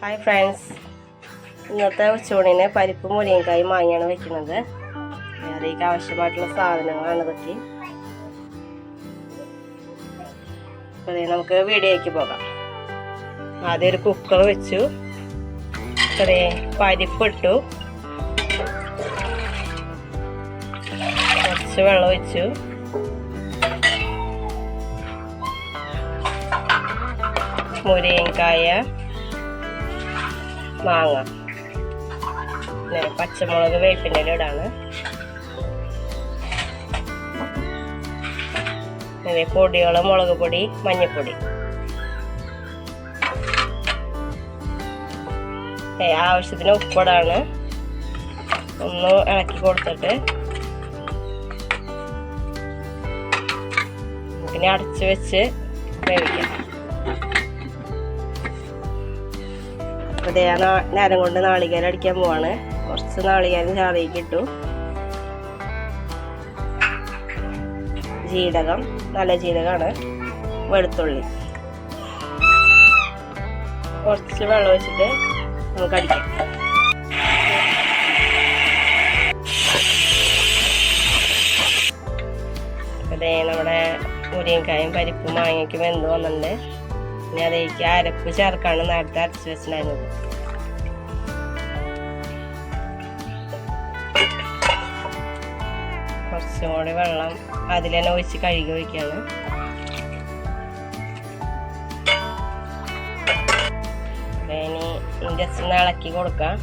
Hi friends, ഇന്നത്തെ ഉച്ചയൂണിന് പരിപ്പ് മുരിങ്ങക്കായും മാങ്ങയാണ് വെക്കുന്നത്. അതിലേക്ക് ആവശ്യമായിട്ടുള്ള സാധനങ്ങളാണ് ഇതൊക്കെ. അപ്പോൾ നമുക്ക് വീഡിയോയ്ക്ക് പോകാം. ആദ്യം ഒരു കുക്കർ വെച്ചു, പരിപ്പിട്ടു, കുറച്ച് വെള്ളം ഒഴിച്ചു, മുരിങ്ങക്കായ, മാങ്ങ, പിന്നെ പച്ചമുളക്, വേപ്പിൻ്റെ ഇടാണ്. പൊടികൾ മുളക് പൊടി, മഞ്ഞൾപ്പൊടി, ആവശ്യത്തിന് ഉപ്പിടാണ്. ഒന്ന് ഇളക്കി കൊടുത്തിട്ട് പിന്നെ അടച്ച് വെച്ച് വേവിക്കാം. അപ്പോൾ നേരം കൊണ്ട് നാളികേരം അടിക്കാൻ പോവാണ്. കുറച്ച് നാളികേരം ചാറിക്ക് ഇട്ടു, ജീരകം, നല്ല ജീരകമാണ്, വെളുത്തുള്ളി, കുറച്ച് വെള്ളം ഒഴിച്ചിട്ട് നമുക്ക് അടിക്കാം. അതേ നമ്മുടെ മുരിങ്ങക്കായും പരിപ്പും മാങ്ങയ്ക്ക് വെന്ത് വന്നിട്ടുണ്ട്. ഇനി അതിലേക്ക് അരപ്പ് ചേർക്കാണ് നേരത്തെ അരച്ച് വെച്ചിട്ടുണ്ടായിരുന്നത്. കുറച്ചും കൂടി വെള്ളം അതിൽ തന്നെ ഒഴിച്ച് കഴുകി വയ്ക്കുകയാണ്. ഇനി ജസ്റ്റ് ഒന്ന് ഇളക്കി കൊടുക്കാം.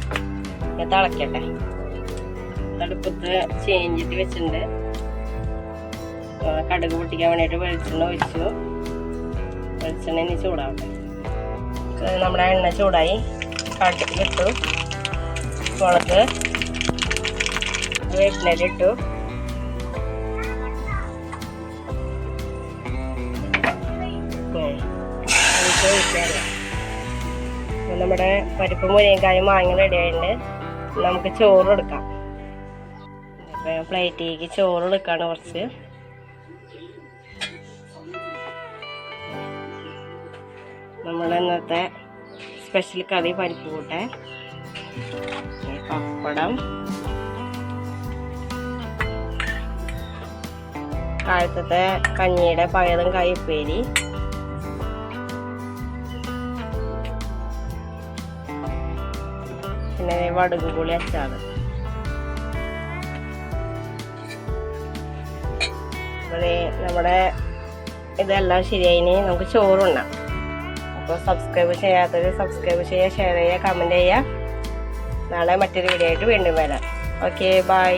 തിളക്കട്ടെ. അടുപ്പത്ത് ചേഞ്ചിട്ട് വെച്ചിട്ടുണ്ട്. കടുക് പൊട്ടിക്കാൻ വേണ്ടിയിട്ട് വെളിച്ചെണ്ണ ഒഴിച്ചു. വെളിച്ചെണ്ണ ഇനി ചൂടാവട്ടെ. നമ്മുടെ എണ്ണ ചൂടായി, കടുകിലിട്ടു, മുളക്, വേപ്പിനിട്ടു, നമ്മുടെ പരിപ്പ് മുരിങ്ങക്കായും മാങ്ങ റെഡി ആയിട്ടുണ്ട്. നമുക്ക് ചോറ് എടുക്കാം. പ്ലേറ്റിലേക്ക് ചോറ് എടുക്കാണ്. കുറച്ച് നമ്മുടെ ഇന്നത്തെ സ്പെഷ്യൽ കറി പരിപ്പ് കൂട്ടെ, പപ്പടം, കാലത്തത്തെ കഞ്ഞിയുടെ പയറും കായുപ്പേരി, പിന്നെ വടുകുപുളി അച്ചാറ്. നമ്മുടെ ഇതെല്ലാം ശരിയായിന് നമുക്ക് ചോറുണ്ണാം. അപ്പോൾ സബ്സ്ക്രൈബ് ചെയ്യാത്തവർ സബ്സ്ക്രൈബ് ചെയ്യുക, ഷെയർ ചെയ്യുക, കമൻറ്റ് ചെയ്യുക. നാളെ മറ്റൊരു വീഡിയോ ആയിട്ട് വീണ്ടും വരാം. Okay, by.